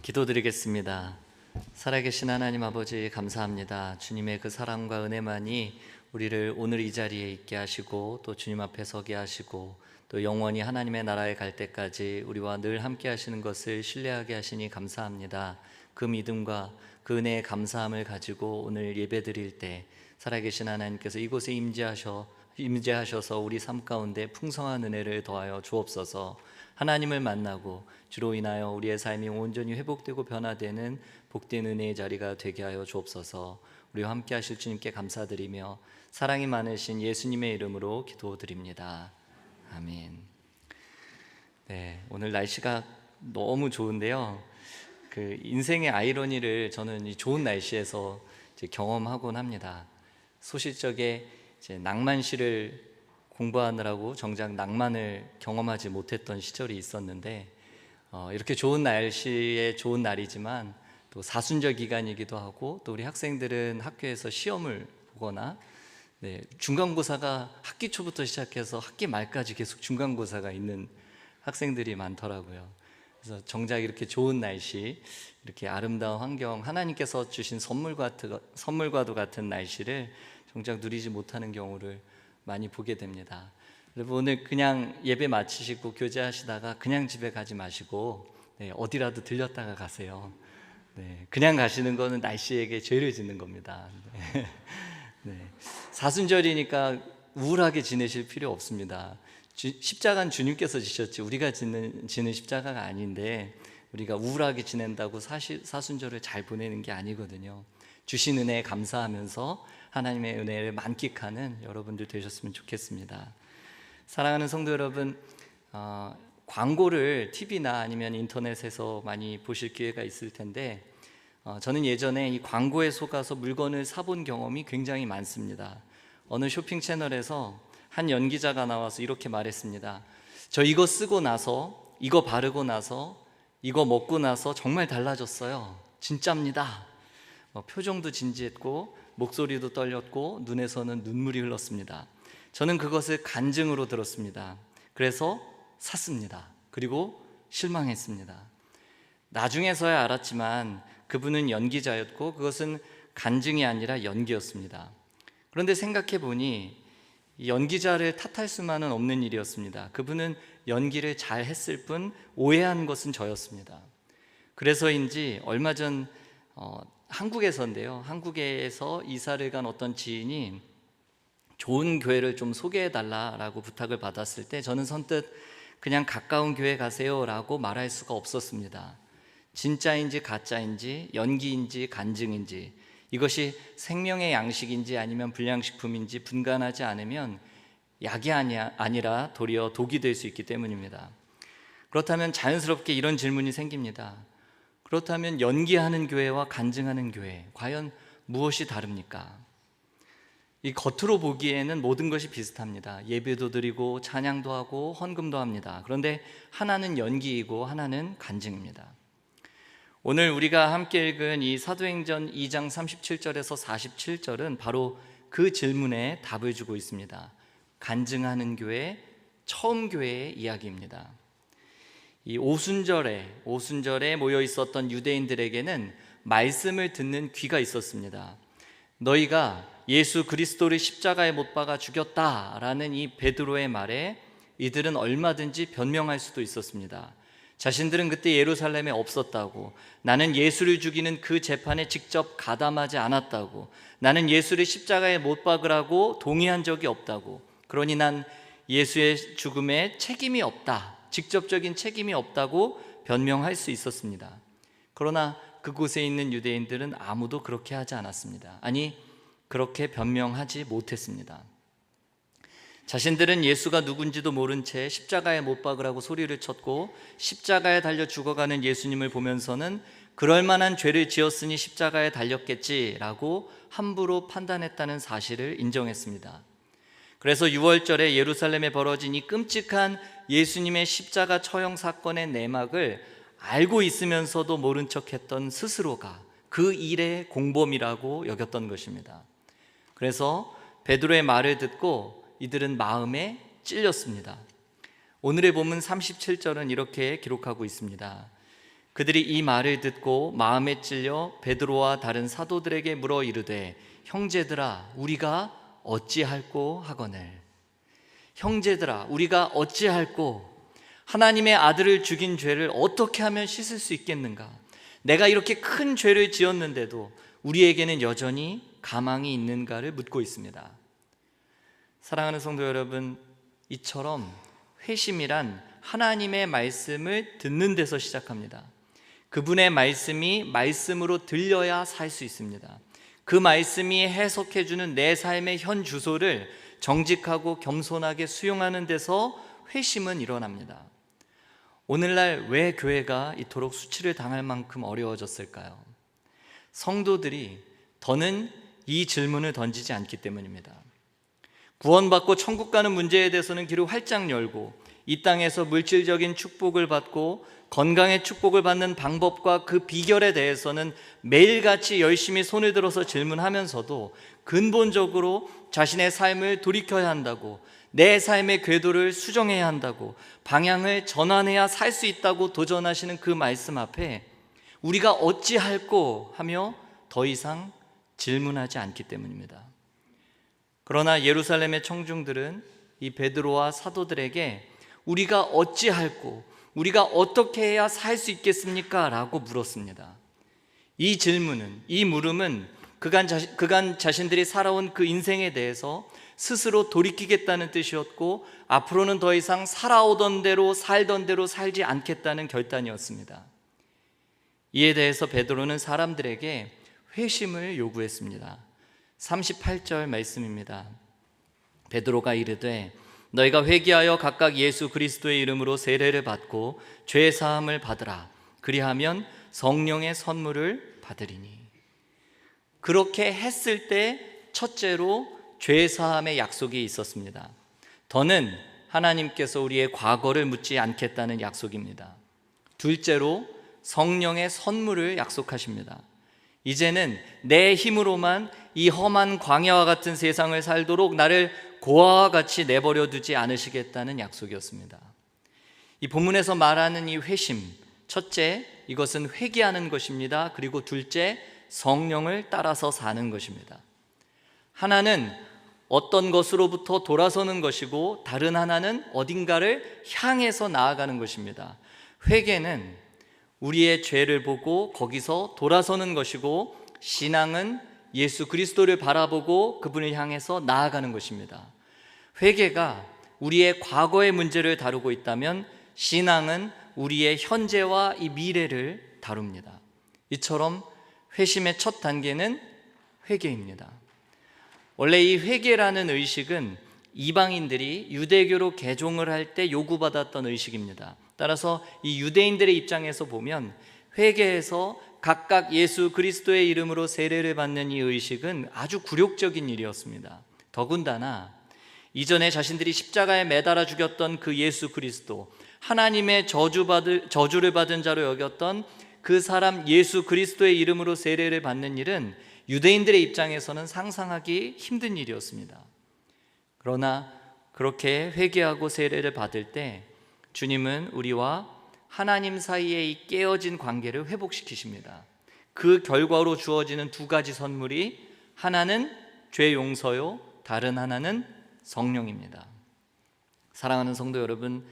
기도드리겠습니다. 살아계신 하나님 아버지 감사합니다. 주님의 그 사랑과 은혜만이 우리를 오늘 이 자리에 있게 하시고 또 주님 앞에 서게 하시고 또 영원히 하나님의 나라에 갈 때까지 우리와 늘 함께 하시는 것을 신뢰하게 하시니 감사합니다. 그 믿음과 그 은혜의 감사함을 가지고 오늘 예배드릴 때 살아계신 하나님께서 이곳에 임재하셔서 우리 삶 가운데 풍성한 은혜를 더하여 주옵소서. 하나님을 만나고 주로 인하여 우리의 삶이 온전히 회복되고 변화되는 복된 은혜의 자리가 되게 하여 주옵소서. 우리와 함께 하실 주님께 감사드리며 사랑이 많으신 예수님의 이름으로 기도드립니다. 아멘. 네, 오늘 날씨가 너무 좋은데요. 그 인생의 아이러니를 저는 이 좋은 날씨에서 이제 경험하곤 합니다. 소실적에 이제 낭만시를 공부하느라고 정작 낭만을 경험하지 못했던 시절이 있었는데 이렇게 좋은 날씨에 좋은 날이지만 또 사순절 기간이기도 하고 또 우리 학생들은 학교에서 시험을 보거나 중간고사가 학기 초부터 시작해서 학기 말까지 계속 중간고사가 있는 학생들이 많더라고요. 그래서 정작 이렇게 좋은 날씨, 이렇게 아름다운 환경, 하나님께서 주신 선물과도 같은 날씨를 정작 누리지 못하는 경우를 많이 보게 됩니다. 여러분 오늘 그냥 예배 마치시고 교제하시다가 그냥 집에 가지 마시고 어디라도 들렸다가 가세요. 그냥 가시는 거는 날씨에게 죄를 짓는 겁니다. 사순절이니까 우울하게 지내실 필요 없습니다. 십자가는 주님께서 지셨지 우리가 지는 십자가가 아닌데 우리가 우울하게 지낸다고 사순절을 잘 보내는 게 아니거든요. 주신 은혜에 감사하면서 하나님의 은혜를 만끽하는 여러분들 되셨으면 좋겠습니다. 사랑하는 성도 여러분, 광고를 TV나 아니면 인터넷에서 많이 보실 기회가 있을 텐데 저는 예전에 이 광고에 속아서 물건을 사본 경험이 굉장히 많습니다. 어느 쇼핑 채널에서 한 연기자가 나와서 이렇게 말했습니다. 저 이거 쓰고 나서, 이거 바르고 나서, 이거 먹고 나서 정말 달라졌어요. 진짜입니다. 표정도 진지했고 목소리도 떨렸고 눈에서는 눈물이 흘렀습니다. 저는 그것을 간증으로 들었습니다. 그래서 샀습니다. 그리고 실망했습니다. 나중에서야 알았지만 그분은 연기자였고 그것은 간증이 아니라 연기였습니다. 그런데 생각해 보니 연기자를 탓할 수만은 없는 일이었습니다. 그분은 연기를 잘 했을 뿐 오해한 것은 저였습니다. 그래서인지 얼마 전 한국에서인데요. 한국에서 이사를 간 어떤 지인이 좋은 교회를 좀 소개해 달라고 부탁을 받았을 때 저는 선뜻 그냥 가까운 교회 가세요 라고 말할 수가 없었습니다. 진짜인지 가짜인지 연기인지 간증인지 이것이 생명의 양식인지 아니면 불량식품인지 분간하지 않으면 약이 아니라 도리어 독이 될 수 있기 때문입니다. 그렇다면 자연스럽게 이런 질문이 생깁니다. 그렇다면 연기하는 교회와 간증하는 교회 과연 무엇이 다릅니까? 이 겉으로 보기에는 모든 것이 비슷합니다. 예배도 드리고 찬양도 하고 헌금도 합니다. 그런데 하나는 연기이고 하나는 간증입니다. 오늘 우리가 함께 읽은 이 사도행전 2장 37절에서 47절은 바로 그 질문에 답을 주고 있습니다. 간증하는 교회, 처음 교회의 이야기입니다. 이 오순절에 모여 있었던 유대인들에게는 말씀을 듣는 귀가 있었습니다. 너희가 예수 그리스도를 십자가에 못 박아 죽였다라는 이 베드로의 말에 이들은 얼마든지 변명할 수도 있었습니다. 자신들은 그때 예루살렘에 없었다고, 나는 예수를 죽이는 그 재판에 직접 가담하지 않았다고, 나는 예수를 십자가에 못 박으라고 동의한 적이 없다고, 그러니 난 예수의 죽음에 책임이 없다, 직접적인 책임이 없다고 변명할 수 있었습니다. 그러나 그곳에 있는 유대인들은 아무도 그렇게 하지 않았습니다. 아니, 그렇게 변명하지 못했습니다. 자신들은 예수가 누군지도 모른 채 십자가에 못 박으라고 소리를 쳤고 십자가에 달려 죽어가는 예수님을 보면서는 그럴 만한 죄를 지었으니 십자가에 달렸겠지라고 함부로 판단했다는 사실을 인정했습니다. 그래서 6월절에 예루살렘에 벌어진 이 끔찍한 예수님의 십자가 처형 사건의 내막을 알고 있으면서도 모른 척했던 스스로가 그 일의 공범이라고 여겼던 것입니다. 그래서 베드로의 말을 듣고 이들은 마음에 찔렸습니다. 오늘의 본문 37절은 이렇게 기록하고 있습니다. 그들이 이 말을 듣고 마음에 찔려 베드로와 다른 사도들에게 물어 이르되 형제들아 우리가 어찌할꼬 하거늘. 형제들아 우리가 어찌할꼬. 하나님의 아들을 죽인 죄를 어떻게 하면 씻을 수 있겠는가? 내가 이렇게 큰 죄를 지었는데도 우리에게는 여전히 가망이 있는가를 묻고 있습니다. 사랑하는 성도 여러분, 이처럼 회심이란 하나님의 말씀을 듣는 데서 시작합니다. 그분의 말씀이 말씀으로 들려야 살 수 있습니다. 그 말씀이 해석해주는 내 삶의 현 주소를 정직하고 겸손하게 수용하는 데서 회심은 일어납니다. 오늘날 왜 교회가 이토록 수치를 당할 만큼 어려워졌을까요? 성도들이 더는 이 질문을 던지지 않기 때문입니다. 구원받고 천국 가는 문제에 대해서는 귀를 활짝 열고 이 땅에서 물질적인 축복을 받고 건강의 축복을 받는 방법과 그 비결에 대해서는 매일같이 열심히 손을 들어서 질문하면서도 근본적으로 자신의 삶을 돌이켜야 한다고, 내 삶의 궤도를 수정해야 한다고, 방향을 전환해야 살 수 있다고 도전하시는 그 말씀 앞에 우리가 어찌할꼬 하며 더 이상 질문하지 않기 때문입니다. 그러나 예루살렘의 청중들은 이 베드로와 사도들에게 우리가 어찌할꼬, 우리가 어떻게 해야 살 수 있겠습니까? 라고 물었습니다. 이 질문은, 이 물음은 그간 자신들이 살아온 그 인생에 대해서 스스로 돌이키겠다는 뜻이었고 앞으로는 더 이상 살아오던 대로 살던 대로 살지 않겠다는 결단이었습니다. 이에 대해서 베드로는 사람들에게 회심을 요구했습니다. 38절 말씀입니다. 베드로가 이르되 너희가 회개하여 각각 예수 그리스도의 이름으로 세례를 받고 죄 사함을 받으라. 그리하면 성령의 선물을 받으리니. 그렇게 했을 때 첫째로 죄 사함의 약속이 있었습니다. 더는 하나님께서 우리의 과거를 묻지 않겠다는 약속입니다. 둘째로 성령의 선물을 약속하십니다. 이제는 내 힘으로만 이 험한 광야와 같은 세상을 살도록 나를 고아와 같이 내버려 두지 않으시겠다는 약속이었습니다. 이 본문에서 말하는 이 회심, 첫째, 이것은 회개하는 것입니다. 그리고 둘째, 성령을 따라서 사는 것입니다. 하나는 어떤 것으로부터 돌아서는 것이고 다른 하나는 어딘가를 향해서 나아가는 것입니다. 회개는 우리의 죄를 보고 거기서 돌아서는 것이고 신앙은 예수 그리스도를 바라보고 그분을 향해서 나아가는 것입니다. 회개가 우리의 과거의 문제를 다루고 있다면 신앙은 우리의 현재와 이 미래를 다룹니다. 이처럼 회심의 첫 단계는 회개입니다. 원래 이 회개라는 의식은 이방인들이 유대교로 개종을 할 때 요구받았던 의식입니다. 따라서 이 유대인들의 입장에서 보면 회개해서 각각 예수 그리스도의 이름으로 세례를 받는 이 의식은 아주 굴욕적인 일이었습니다. 더군다나 이전에 자신들이 십자가에 매달아 죽였던 그 예수 그리스도, 하나님의 저주를 받은 자로 여겼던 그 사람 예수 그리스도의 이름으로 세례를 받는 일은 유대인들의 입장에서는 상상하기 힘든 일이었습니다. 그러나 그렇게 회개하고 세례를 받을 때 주님은 우리와 하나님 사이에 이 깨어진 관계를 회복시키십니다. 그 결과로 주어지는 두 가지 선물이 하나는 죄 용서요, 다른 하나는 성령입니다. 사랑하는 성도 여러분,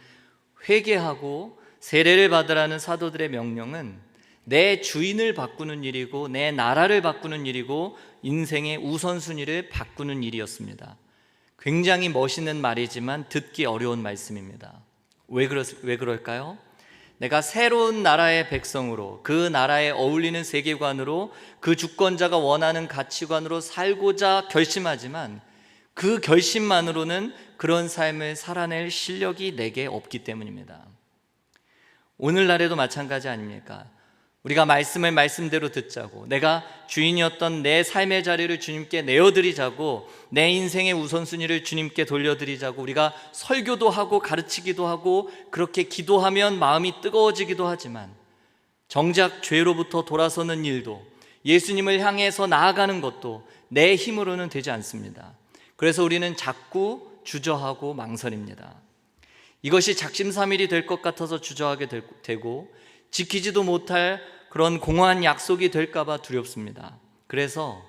회개하고 세례를 받으라는 사도들의 명령은 내 주인을 바꾸는 일이고 내 나라를 바꾸는 일이고 인생의 우선순위를 바꾸는 일이었습니다. 굉장히 멋있는 말이지만 듣기 어려운 말씀입니다. 왜 그럴까요? 내가 새로운 나라의 백성으로, 그 나라에 어울리는 세계관으로, 그 주권자가 원하는 가치관으로 살고자 결심하지만 그 결심만으로는 그런 삶을 살아낼 실력이 내게 없기 때문입니다. 오늘날에도 마찬가지 아닙니까? 우리가 말씀을 말씀대로 듣자고, 내가 주인이었던 내 삶의 자리를 주님께 내어드리자고, 내 인생의 우선순위를 주님께 돌려드리자고 우리가 설교도 하고 가르치기도 하고 그렇게 기도하면 마음이 뜨거워지기도 하지만 정작 죄로부터 돌아서는 일도, 예수님을 향해서 나아가는 것도 내 힘으로는 되지 않습니다. 그래서 우리는 자꾸 주저하고 망설입니다. 이것이 작심삼일이 될 것 같아서 주저하게 되고, 지키지도 못할 그런 공허한 약속이 될까 봐 두렵습니다. 그래서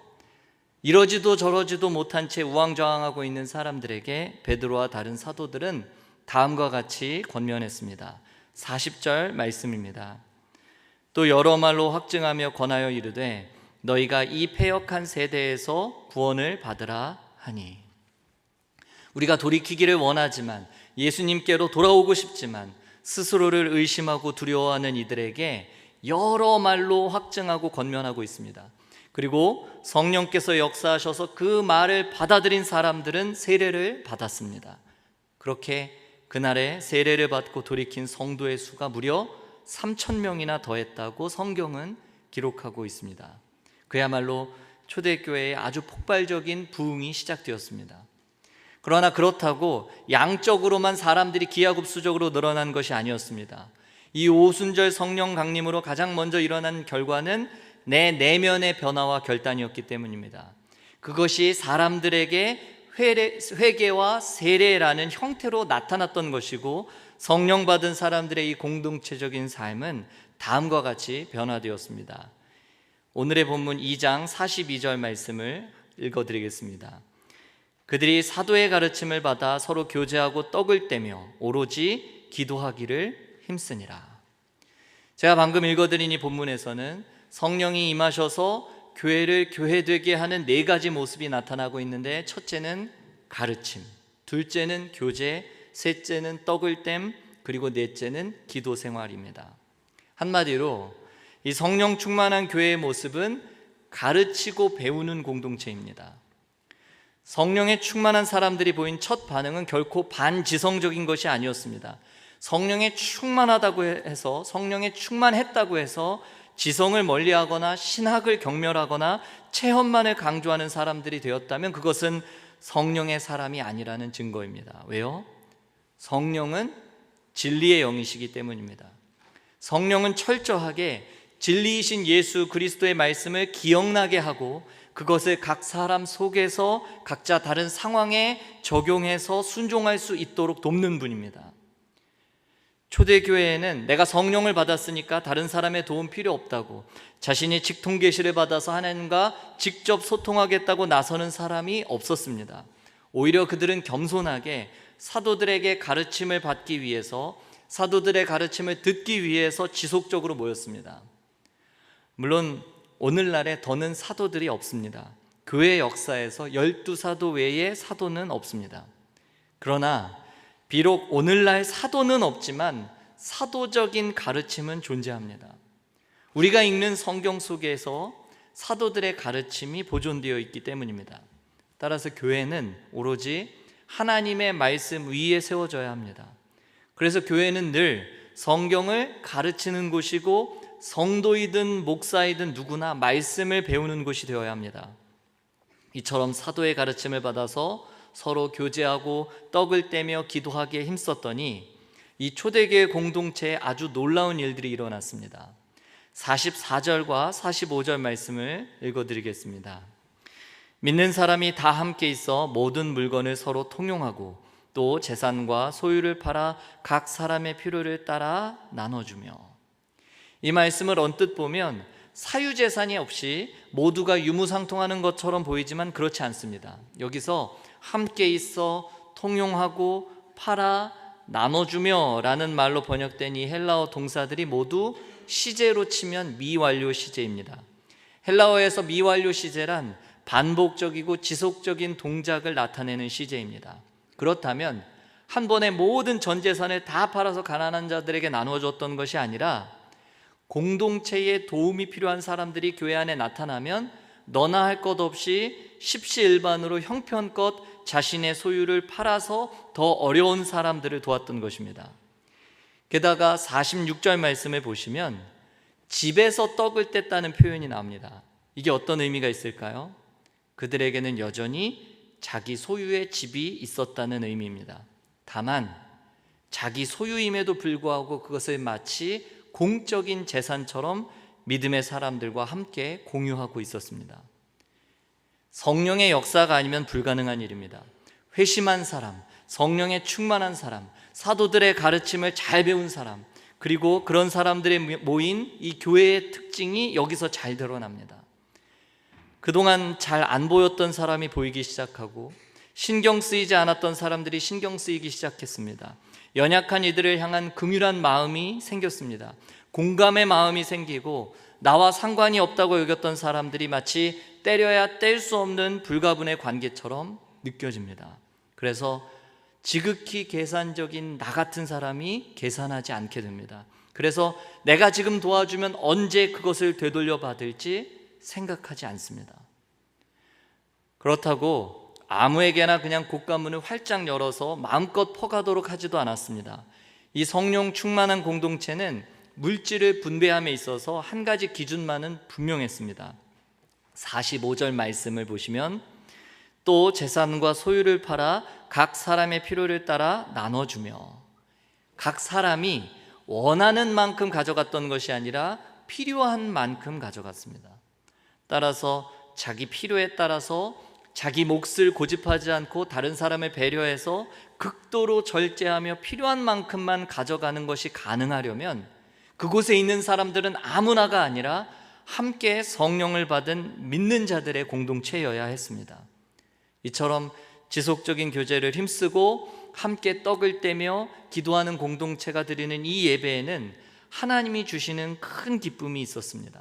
이러지도 저러지도 못한 채 우왕좌왕하고 있는 사람들에게 베드로와 다른 사도들은 다음과 같이 권면했습니다. 40절 말씀입니다. 또 여러 말로 확증하며 권하여 이르되 너희가 이 패역한 세대에서 구원을 받으라 하니. 우리가 돌이키기를 원하지만, 예수님께로 돌아오고 싶지만 스스로를 의심하고 두려워하는 이들에게 여러 말로 확증하고 권면하고 있습니다. 그리고 성령께서 역사하셔서 그 말을 받아들인 사람들은 세례를 받았습니다. 그렇게 그날에 세례를 받고 돌이킨 성도의 수가 무려 3,000명이나 더했다고 성경은 기록하고 있습니다. 그야말로 초대교회의 아주 폭발적인 부흥이 시작되었습니다. 그러나 그렇다고 양적으로만 사람들이 기하급수적으로 늘어난 것이 아니었습니다. 이 오순절 성령 강림으로 가장 먼저 일어난 결과는 내 내면의 변화와 결단이었기 때문입니다. 그것이 사람들에게 회개와 세례라는 형태로 나타났던 것이고, 성령 받은 사람들의 이 공동체적인 삶은 다음과 같이 변화되었습니다. 오늘의 본문 2장 42절 말씀을 읽어드리겠습니다. 그들이 사도의 가르침을 받아 서로 교제하고 떡을 떼며 오로지 기도하기를 힘쓰니라. 제가 방금 읽어드린 이 본문에서는 성령이 임하셔서 교회를 교회되게 하는 네 가지 모습이 나타나고 있는데, 첫째는 가르침, 둘째는 교제, 셋째는 떡을 댐, 그리고 넷째는 기도 생활입니다. 한마디로 이 성령 충만한 교회의 모습은 가르치고 배우는 공동체입니다. 성령에 충만한 사람들이 보인 첫 반응은 결코 반지성적인 것이 아니었습니다. 성령에 충만하다고 해서, 성령에 충만했다고 해서 지성을 멀리하거나 신학을 경멸하거나 체험만을 강조하는 사람들이 되었다면 그것은 성령의 사람이 아니라는 증거입니다. 왜요? 성령은 진리의 영이시기 때문입니다. 성령은 철저하게 진리이신 예수 그리스도의 말씀을 기억나게 하고 그것을 각 사람 속에서 각자 다른 상황에 적용해서 순종할 수 있도록 돕는 분입니다. 초대교회에는 내가 성령을 받았으니까 다른 사람의 도움 필요 없다고, 자신이 직통 계시를 받아서 하나님과 직접 소통하겠다고 나서는 사람이 없었습니다. 오히려 그들은 겸손하게 사도들에게 가르침을 받기 위해서, 사도들의 가르침을 듣기 위해서 지속적으로 모였습니다. 물론 오늘날에 더는 사도들이 없습니다. 교회 역사에서 12사도 외에 사도는 없습니다. 그러나 비록 오늘날 사도는 없지만 사도적인 가르침은 존재합니다. 우리가 읽는 성경 속에서 사도들의 가르침이 보존되어 있기 때문입니다. 따라서 교회는 오로지 하나님의 말씀 위에 세워져야 합니다. 그래서 교회는 늘 성경을 가르치는 곳이고, 성도이든 목사이든 누구나 말씀을 배우는 곳이 되어야 합니다. 이처럼 사도의 가르침을 받아서 서로 교제하고 떡을 떼며 기도하기에 힘썼더니 이 초대교회 공동체에 아주 놀라운 일들이 일어났습니다. 44절과 45절 말씀을 읽어드리겠습니다. 믿는 사람이 다 함께 있어 모든 물건을 서로 통용하고 또 재산과 소유를 팔아 각 사람의 필요를 따라 나눠주며. 이 말씀을 언뜻 보면 사유재산이 없이 모두가 유무상통하는 것처럼 보이지만 그렇지 않습니다. 여기서 함께 있어, 통용하고, 팔아, 나눠주며 라는 말로 번역된 이 헬라어 동사들이 모두 시제로 치면 미완료 시제입니다. 헬라어에서 미완료 시제란 반복적이고 지속적인 동작을 나타내는 시제입니다. 그렇다면 한 번에 모든 전 재산을 다 팔아서 가난한 자들에게 나눠줬던 것이 아니라, 공동체에 도움이 필요한 사람들이 교회 안에 나타나면 너나 할 것 없이 십시일반으로 형편껏 자신의 소유를 팔아서 더 어려운 사람들을 도왔던 것입니다. 게다가 46절 말씀을 보시면 집에서 떡을 뗐다는 표현이 나옵니다. 이게 어떤 의미가 있을까요? 그들에게는 여전히 자기 소유의 집이 있었다는 의미입니다. 다만 자기 소유임에도 불구하고 그것을 마치 공적인 재산처럼 믿음의 사람들과 함께 공유하고 있었습니다. 성령의 역사가 아니면 불가능한 일입니다. 회심한 사람, 성령에 충만한 사람, 사도들의 가르침을 잘 배운 사람, 그리고 그런 사람들의 모인 이 교회의 특징이 여기서 잘 드러납니다. 그동안 잘 안 보였던 사람이 보이기 시작하고 신경 쓰이지 않았던 사람들이 신경 쓰이기 시작했습니다. 연약한 이들을 향한 긍휼한 마음이 생겼습니다. 공감의 마음이 생기고 나와 상관이 없다고 여겼던 사람들이 마치 때려야 뗄 수 없는 불가분의 관계처럼 느껴집니다. 그래서 지극히 계산적인 나 같은 사람이 계산하지 않게 됩니다. 그래서 내가 지금 도와주면 언제 그것을 되돌려 받을지 생각하지 않습니다. 그렇다고 아무에게나 그냥 곳간문을 활짝 열어서 마음껏 퍼가도록 하지도 않았습니다. 이 성령 충만한 공동체는 물질을 분배함에 있어서 한 가지 기준만은 분명했습니다. 45절 말씀을 보시면 또 재산과 소유를 팔아 각 사람의 필요를 따라 나눠주며, 각 사람이 원하는 만큼 가져갔던 것이 아니라 필요한 만큼 가져갔습니다. 따라서 자기 필요에 따라서 자기 몫을 고집하지 않고 다른 사람을 배려해서 극도로 절제하며 필요한 만큼만 가져가는 것이 가능하려면 그곳에 있는 사람들은 아무나가 아니라 함께 성령을 받은 믿는 자들의 공동체여야 했습니다. 이처럼 지속적인 교제를 힘쓰고 함께 떡을 떼며 기도하는 공동체가 드리는 이 예배에는 하나님이 주시는 큰 기쁨이 있었습니다.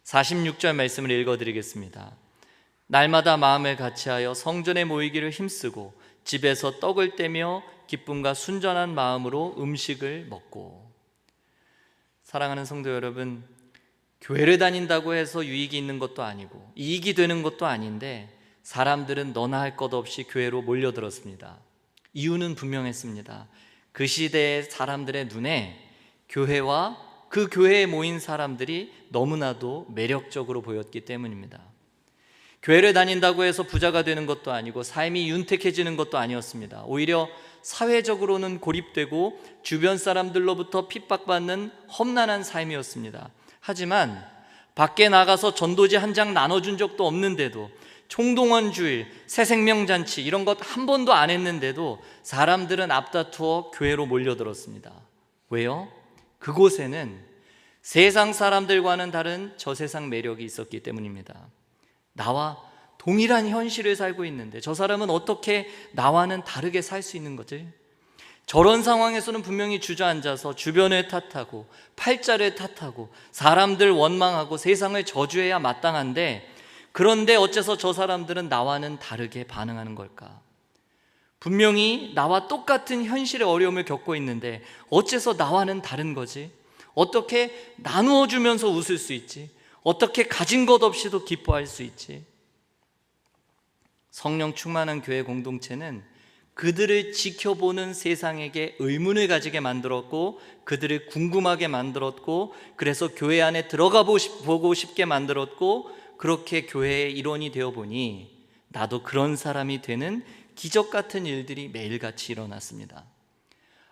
46절 말씀을 읽어드리겠습니다. 날마다 마음을 같이하여 성전에 모이기를 힘쓰고 집에서 떡을 떼며 기쁨과 순전한 마음으로 음식을 먹고. 사랑하는 성도 여러분, 교회를 다닌다고 해서 유익이 있는 것도 아니고 이익이 되는 것도 아닌데 사람들은 너나 할 것 없이 교회로 몰려들었습니다. 이유는 분명했습니다. 그 시대의 사람들의 눈에 교회와 그 교회에 모인 사람들이 너무나도 매력적으로 보였기 때문입니다. 교회를 다닌다고 해서 부자가 되는 것도 아니고 삶이 윤택해지는 것도 아니었습니다. 오히려 사회적으로는 고립되고 주변 사람들로부터 핍박받는 험난한 삶이었습니다. 하지만 밖에 나가서 전도지 한 장 나눠준 적도 없는데도, 총동원 주일, 새생명잔치 이런 것 한 번도 안 했는데도 사람들은 앞다투어 교회로 몰려들었습니다. 왜요? 그곳에는 세상 사람들과는 다른 저세상 매력이 있었기 때문입니다. 나와 동일한 현실을 살고 있는데 저 사람은 어떻게 나와는 다르게 살 수 있는 거지? 저런 상황에서는 분명히 주저앉아서 주변을 탓하고 팔자를 탓하고 사람들 원망하고 세상을 저주해야 마땅한데, 그런데 어째서 저 사람들은 나와는 다르게 반응하는 걸까? 분명히 나와 똑같은 현실의 어려움을 겪고 있는데 어째서 나와는 다른 거지? 어떻게 나누어 주면서 웃을 수 있지? 어떻게 가진 것 없이도 기뻐할 수 있지? 성령 충만한 교회 공동체는 그들을 지켜보는 세상에게 의문을 가지게 만들었고 그들을 궁금하게 만들었고, 그래서 교회 안에 들어가 보고 싶게 만들었고, 그렇게 교회의 일원이 되어 보니 나도 그런 사람이 되는 기적 같은 일들이 매일같이 일어났습니다.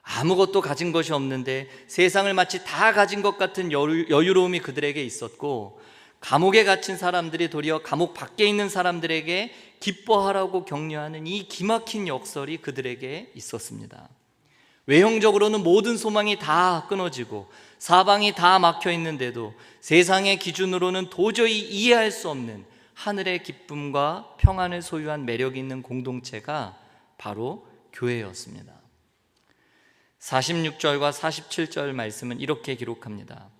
아무것도 가진 것이 없는데 세상을 마치 다 가진 것 같은 여유로움이 그들에게 있었고, 감옥에 갇힌 사람들이 도리어 감옥 밖에 있는 사람들에게 기뻐하라고 격려하는 이 기막힌 역설이 그들에게 있었습니다. 외형적으로는 모든 소망이 다 끊어지고 사방이 다 막혀 있는데도 세상의 기준으로는 도저히 이해할 수 없는 하늘의 기쁨과 평안을 소유한 매력이 있는 공동체가 바로 교회였습니다. 46절과 47절 말씀은 이렇게 기록합니다.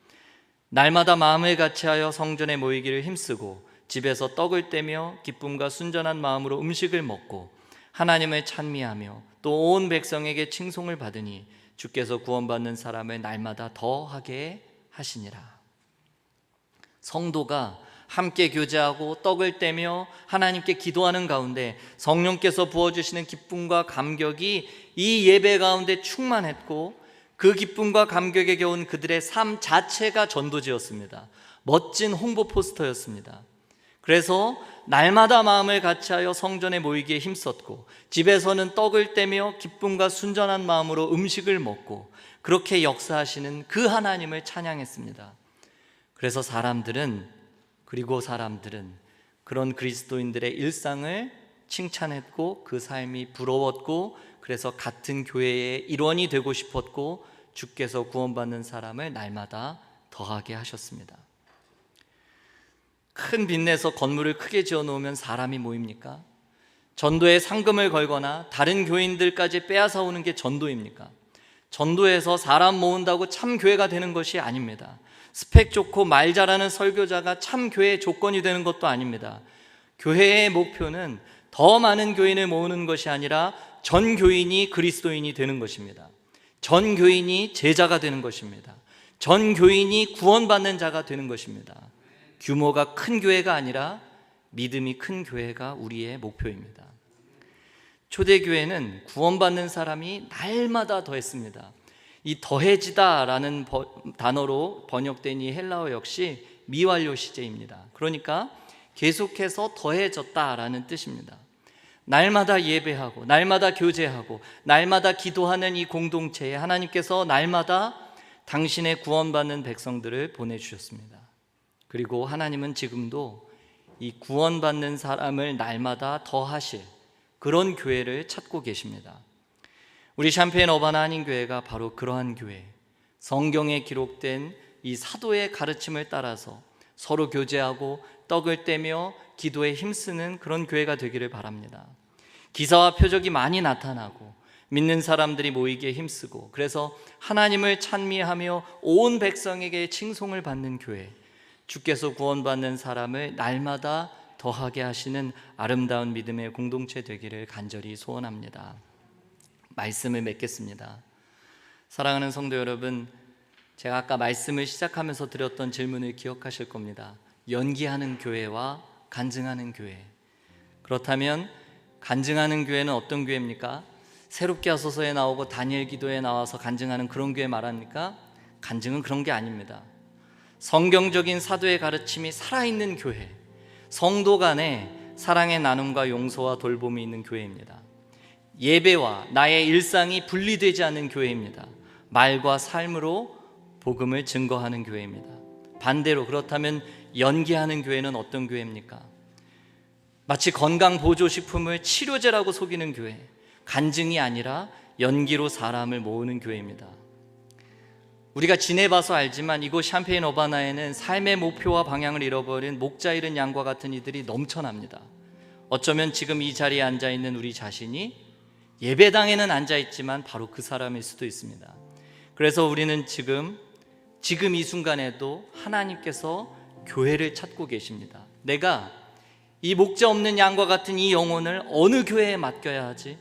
날마다 마음을 같이하여 성전에 모이기를 힘쓰고 집에서 떡을 떼며 기쁨과 순전한 마음으로 음식을 먹고 하나님을 찬미하며 또 온 백성에게 칭송을 받으니 주께서 구원받는 사람을 날마다 더하게 하시니라. 성도가 함께 교제하고 떡을 떼며 하나님께 기도하는 가운데 성령께서 부어주시는 기쁨과 감격이 이 예배 가운데 충만했고, 그 기쁨과 감격에 겨운 그들의 삶 자체가 전도지였습니다. 멋진 홍보 포스터였습니다. 그래서 날마다 마음을 같이하여 성전에 모이기에 힘썼고 집에서는 떡을 떼며 기쁨과 순전한 마음으로 음식을 먹고, 그렇게 역사하시는 그 하나님을 찬양했습니다. 그래서 사람들은 그런 그리스도인들의 일상을 칭찬했고 그 삶이 부러웠고, 그래서 같은 교회의 일원이 되고 싶었고 주께서 구원받는 사람을 날마다 더하게 하셨습니다. 큰 빚내서 건물을 크게 지어놓으면 사람이 모입니까? 전도에 상금을 걸거나 다른 교인들까지 빼앗아 오는 게 전도입니까? 전도에서 사람 모은다고 참 교회가 되는 것이 아닙니다. 스펙 좋고 말 잘하는 설교자가 참 교회의 조건이 되는 것도 아닙니다. 교회의 목표는 더 많은 교인을 모으는 것이 아니라 전 교인이 그리스도인이 되는 것입니다. 전 교인이 제자가 되는 것입니다. 전 교인이 구원받는 자가 되는 것입니다. 규모가 큰 교회가 아니라 믿음이 큰 교회가 우리의 목표입니다. 초대교회는 구원받는 사람이 날마다 더했습니다. 이 더해지다라는 단어로 번역된 이 헬라어 역시 미완료 시제입니다. 그러니까 계속해서 더해졌다라는 뜻입니다. 날마다 예배하고 날마다 교제하고 날마다 기도하는 이 공동체에 하나님께서 날마다 당신의 구원받는 백성들을 보내주셨습니다. 그리고 하나님은 지금도 이 구원받는 사람을 날마다 더하실 그런 교회를 찾고 계십니다. 우리 샴페인 어바나 한인교회가 바로 그러한 교회, 성경에 기록된 이 사도의 가르침을 따라서 서로 교제하고 떡을 떼며 기도에 힘쓰는 그런 교회가 되기를 바랍니다. 기사와 표적이 많이 나타나고 믿는 사람들이 모이기에 힘쓰고 그래서 하나님을 찬미하며 온 백성에게 칭송을 받는 교회, 주께서 구원받는 사람을 날마다 더하게 하시는 아름다운 믿음의 공동체 되기를 간절히 소원합니다. 말씀을 맺겠습니다. 사랑하는 성도 여러분, 제가 아까 말씀을 시작하면서 드렸던 질문을 기억하실 겁니다. 연기하는 교회와 간증하는 교회. 그렇다면 간증하는 교회는 어떤 교회입니까? 새롭게 하소서에 나오고 다니엘 기도에 나와서 간증하는 그런 교회 말합니까? 간증은 그런 게 아닙니다. 성경적인 사도의 가르침이 살아있는 교회, 성도 간에 사랑의 나눔과 용서와 돌봄이 있는 교회입니다. 예배와 나의 일상이 분리되지 않는 교회입니다. 말과 삶으로 복음을 증거하는 교회입니다. 반대로 그렇다면 연기하는 교회는 어떤 교회입니까? 마치 건강보조식품을 치료제라고 속이는 교회, 간증이 아니라 연기로 사람을 모으는 교회입니다. 우리가 지내봐서 알지만 이곳 샴페인 어바나에는 삶의 목표와 방향을 잃어버린 목자 잃은 양과 같은 이들이 넘쳐납니다. 어쩌면 지금 이 자리에 앉아있는 우리 자신이 예배당에는 앉아있지만 바로 그 사람일 수도 있습니다. 그래서 우리는 지금 이 순간에도 하나님께서 교회를 찾고 계십니다. 내가 이 목자 없는 양과 같은 이 영혼을 어느 교회에 맡겨야 하지?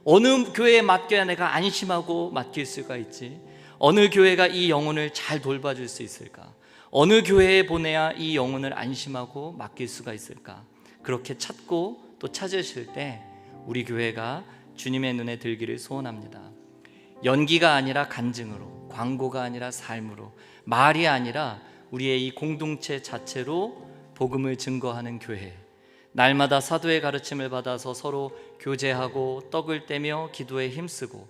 어느 교회에 맡겨야 내가 안심하고 맡길 수가 있지? 어느 교회가 이 영혼을 잘 돌봐줄 수 있을까? 어느 교회에 보내야 이 영혼을 안심하고 맡길 수가 있을까? 그렇게 찾고 또 찾으실 때 우리 교회가 주님의 눈에 들기를 소원합니다. 연기가 아니라 간증으로, 광고가 아니라 삶으로, 말이 아니라 우리의 이 공동체 자체로 복음을 증거하는 교회, 날마다 사도의 가르침을 받아서 서로 교제하고 떡을 떼며 기도에 힘쓰고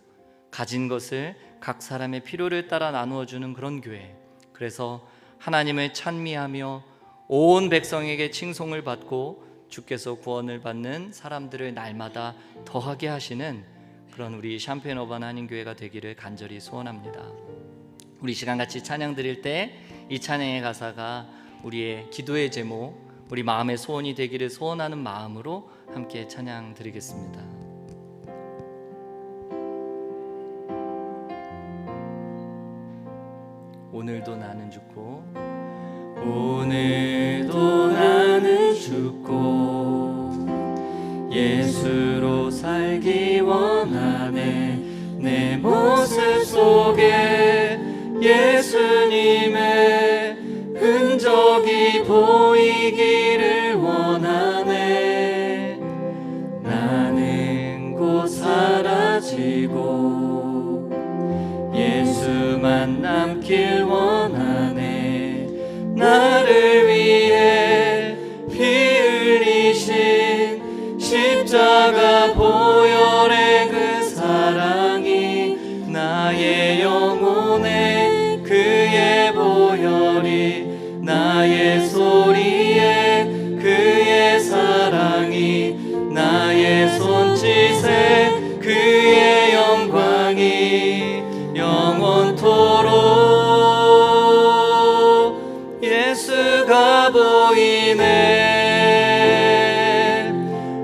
가진 것을 각 사람의 필요를 따라 나누어주는 그런 교회, 그래서 하나님을 찬미하며 온 백성에게 칭송을 받고 주께서 구원을 받는 사람들을 날마다 더하게 하시는 그런 우리 샴페인 어바나 한인교회가 되기를 간절히 소원합니다. 우리 시간 같이 찬양 드릴 때 이 찬양의 가사가 우리의 기도의 제목, 우리 마음의 소원이 되기를 소원하는 마음으로 함께 찬양 드리겠습니다. 오늘도 나는 죽고 오늘도 나는 죽고 예수로 살기 원하네. 내 모습 속에 예수님의 흔적이 보이기를 원하네. 나는 곧 사라지고 예수만 남길 원하네. 나를 위해 피 흘리신 십자가 보혈의 그 사랑이 나의 영혼에 그의 보혈이 나의 소리에 그의 사랑이 나의 손짓에 그의 영광이 영원토록 보이네.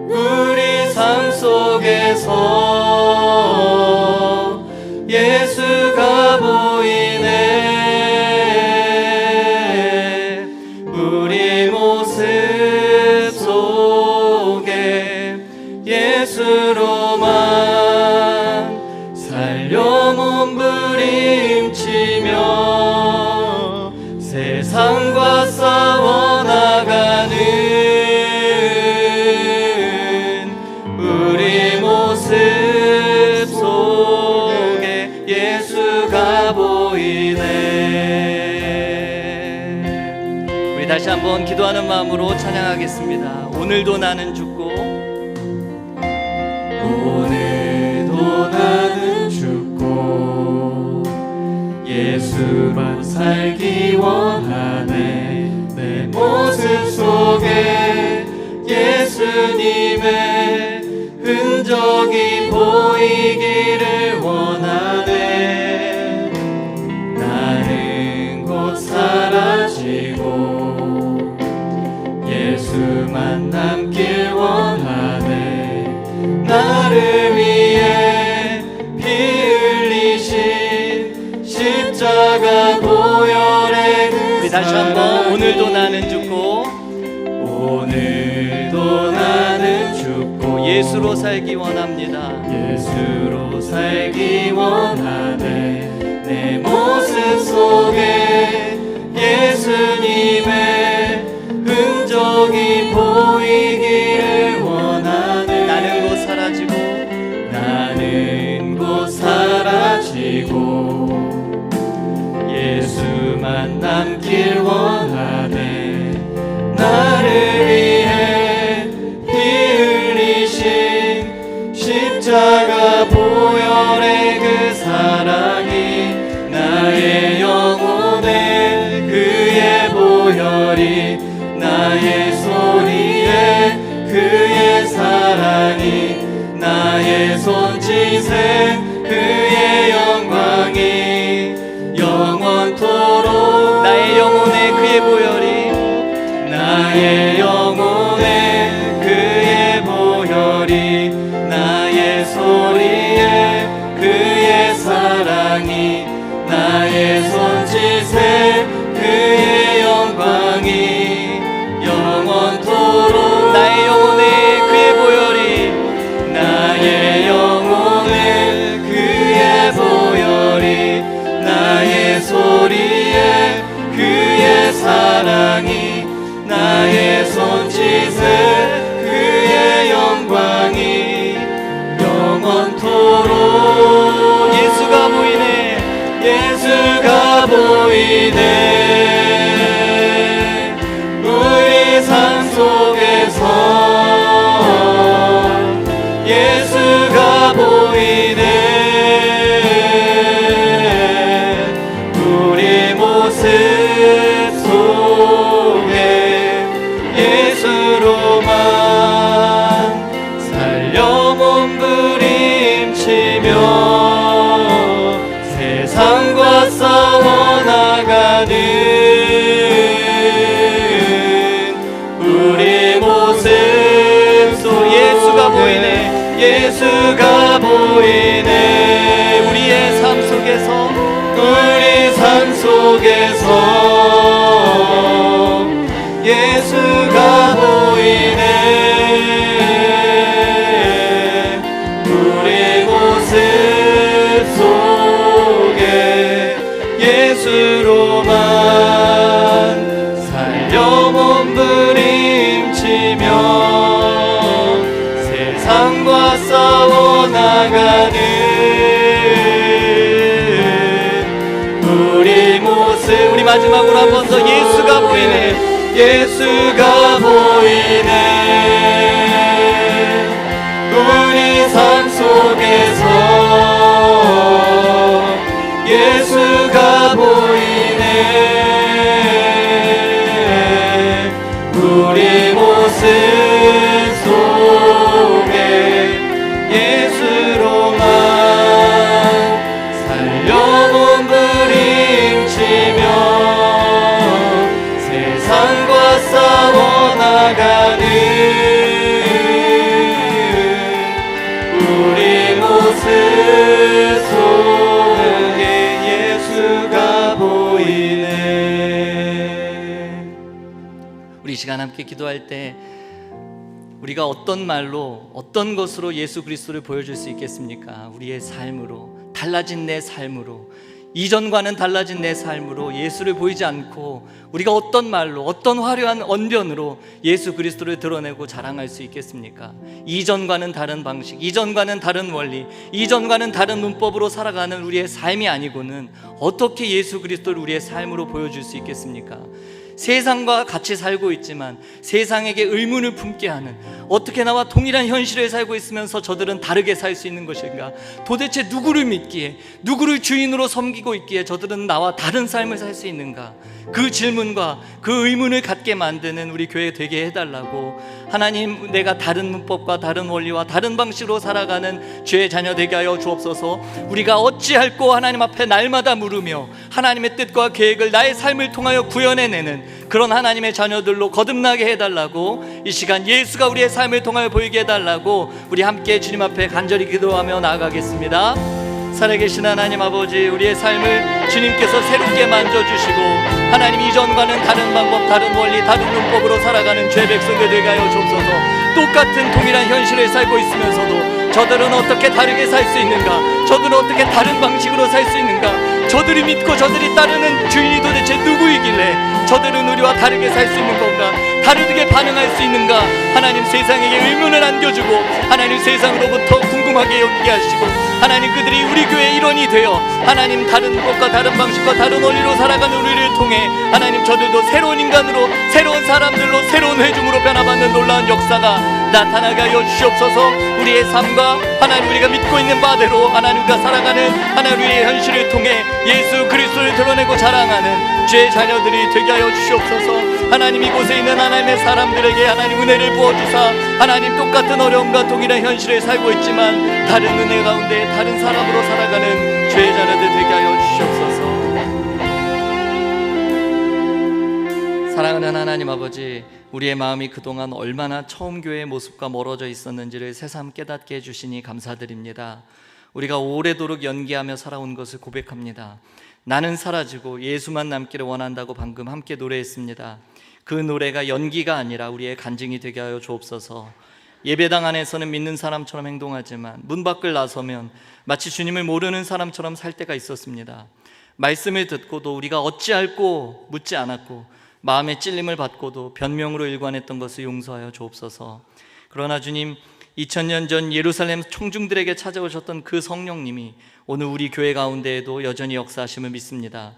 우리 삶 속에서 예수가 보이네. 우리 모습 속에 예수로만 살려 몸부림치며 세상과 싸워나가는 우리 모습 속에 예수가 보이네. 우리 다시 한번 기도하는 마음으로 찬양하겠습니다. 오늘도 나는 죽고 오늘도 나는 죽고 예수만 살기 원하네. 내 모습 속에 예수님의 흔적이 보이기를 원하네. 나는 곧 사라지고 예수만 남길 원하네. 나를 위해 피 흘리신 십자가 보혈의 우리 다시 한번 오늘도 나는 죽고 오늘도 나는 죽고 예수로 살기 원합니다. 예수로 살기 원하네. 내 모습 속에 예수님의 흔적이 보이기를 원하네. 나는 곧 사라지고 나는 곧 사라지고 예수만 남길 원하네. 나를 위해 피 흘리신 십자가 보혈의 그 사랑이 나의 영혼에 그의 보혈이 나의 소리에 그의 사랑이 나의 손짓에 그의 영광이 영원토록 나의 영혼에 그의 보혈이 나의 영혼에 그의 보혈이 나의 소리에 그의 사랑이 나의 손짓에 그의 영광이 영원토록 나의 영혼에 그의 보혈이 나의 영혼에 그의 보혈이 나의 소리에 그의 사랑이 나의 손짓에 그의 영광이 영원토록 예수가 보이네. 예수가 보이네. 우리 삶 속에서 예수가 보이네. 우리 모습 속에 예수로만 살려 몸부림치며 세상과 싸워나가는 우리 모습 속 예수가 보이네. 예수가 보이네. 우리의 삶 속에서 우리 삶 속에서 예수가 보이네. 우리 모습 속에 예수로만 살려 몸부림치며 세상과 싸워나가는 우리 모습 우리 마지막으로 한 번 더 예수가 보이네. 예수가 보이네. 우리 삶 속에서 예수가 보이네. 우리 모습 속에 예수로만 살려 몸부림치며 세상과 싸워 보이네. 우리 이 시간 함께 기도할 때 우리가 어떤 말로 어떤 것으로 예수 그리스도를 보여줄 수 있겠습니까? 우리의 삶으로, 달라진 내 삶으로, 이전과는 달라진 내 삶으로 예수를 보이지 않고 우리가 어떤 말로, 어떤 화려한 언변으로 예수 그리스도를 드러내고 자랑할 수 있겠습니까? 이전과는 다른 방식, 이전과는 다른 원리, 이전과는 다른 문법으로 살아가는 우리의 삶이 아니고는 어떻게 예수 그리스도를 우리의 삶으로 보여줄 수 있겠습니까? 세상과 같이 살고 있지만 세상에게 의문을 품게 하는, 어떻게 나와 동일한 현실을 살고 있으면서 저들은 다르게 살 수 있는 것인가? 도대체 누구를 믿기에, 누구를 주인으로 섬기고 있기에 저들은 나와 다른 삶을 살 수 있는가? 그 질문과 그 의문을 갖게 만드는 우리 교회 되게 해달라고, 하나님, 내가 다른 문법과 다른 원리와 다른 방식으로 살아가는 죄의 자녀 되게 하여 주옵소서. 우리가 어찌할꼬 하나님 앞에 날마다 물으며 하나님의 뜻과 계획을 나의 삶을 통하여 구현해내는 그런 하나님의 자녀들로 거듭나게 해달라고, 이 시간 예수가 우리의 삶을 통하여 보이게 해달라고 우리 함께 주님 앞에 간절히 기도하며 나아가겠습니다. 살아계신 하나님 아버지, 우리의 삶을 주님께서 새롭게 만져주시고 하나님, 이전과는 다른 방법, 다른 원리, 다른 문법으로 살아가는 죄 백성들 되게 하여 주옵소서. 똑같은 동일한 현실을 살고 있으면서도 저들은 어떻게 다르게 살 수 있는가? 저들은 어떻게 다른 방식으로 살 수 있는가? 저들이 믿고 저들이 따르는 주인이 도대체 누구이길래 저들은 우리와 다르게 살 수 있는 건가? 다르게 반응할 수 있는가? 하나님, 세상에게 의문을 안겨주고 하나님, 세상으로부터 궁금하게 여기게 하시고 하나님, 그들이 우리 교회의 일원이 되어 하나님, 다른 법과 다른 방식과 다른 원리로 살아가는 우리를 통해 하나님, 저들도 새로운 인간으로, 새로운 사람들로, 새로운 회중으로 변화받는 놀라운 역사가 나타나게 하여 주시옵소서. 우리의 삶과 하나님, 우리가 믿고 있는 바대로 하나님, 우리가 살아가는 하나님, 우리의 현실을 통해 예수 그리스도를 드러내고 자랑하는 죄의 자녀들이 되게 하여 주시옵소서. 하나님, 이곳에 있는 하나님의 사람들에게 하나님 은혜를 부어주사 하나님, 똑같은 어려움과 동일한 현실을 살고 있지만 다른 은혜 가운데 다른 사람으로 살아가는 죄의 자녀들 되게 하여 주시옵소서. 사랑하는 하나님 아버지, 우리의 마음이 그동안 얼마나 처음 교회의 모습과 멀어져 있었는지를 새삼 깨닫게 해주시니 감사드립니다. 우리가 오래도록 연기하며 살아온 것을 고백합니다. 나는 사라지고 예수만 남기를 원한다고 방금 함께 노래했습니다. 그 노래가 연기가 아니라 우리의 간증이 되게 하여 주옵소서. 예배당 안에서는 믿는 사람처럼 행동하지만 문 밖을 나서면 마치 주님을 모르는 사람처럼 살 때가 있었습니다. 말씀을 듣고도 우리가 어찌할꼬 묻지 않았고 마음의 찔림을 받고도 변명으로 일관했던 것을 용서하여 주옵소서. 그러나 주님, 2000년 전 예루살렘 청중들에게 찾아오셨던 그 성령님이 오늘 우리 교회 가운데에도 여전히 역사하심을 믿습니다.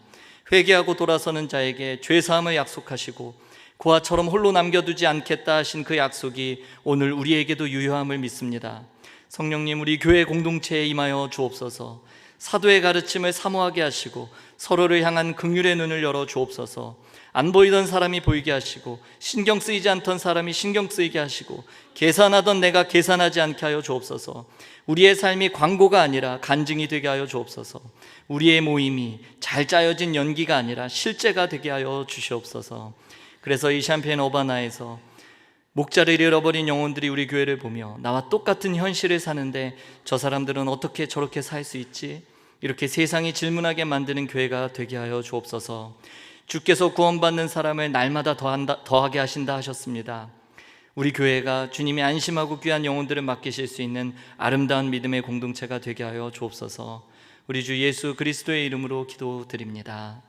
회개하고 돌아서는 자에게 죄사함을 약속하시고 고아처럼 홀로 남겨두지 않겠다 하신 그 약속이 오늘 우리에게도 유효함을 믿습니다. 성령님, 우리 교회 공동체에 임하여 주옵소서. 사도의 가르침을 사모하게 하시고 서로를 향한 긍휼의 눈을 열어 주옵소서. 안 보이던 사람이 보이게 하시고 신경 쓰이지 않던 사람이 신경 쓰이게 하시고 계산하던 내가 계산하지 않게 하여 주옵소서. 우리의 삶이 광고가 아니라 간증이 되게 하여 주옵소서. 우리의 모임이 잘 짜여진 연기가 아니라 실제가 되게 하여 주시옵소서. 그래서 이 샴페인 어바나에서 목자를 잃어버린 영혼들이 우리 교회를 보며 나와 똑같은 현실을 사는데 저 사람들은 어떻게 저렇게 살 수 있지? 이렇게 세상이 질문하게 만드는 교회가 되게 하여 주옵소서. 주께서 구원받는 사람을 날마다 더하게 하신다 하셨습니다. 우리 교회가 주님이 안심하고 귀한 영혼들을 맡기실 수 있는 아름다운 믿음의 공동체가 되게 하여 주옵소서. 우리 주 예수 그리스도의 이름으로 기도드립니다.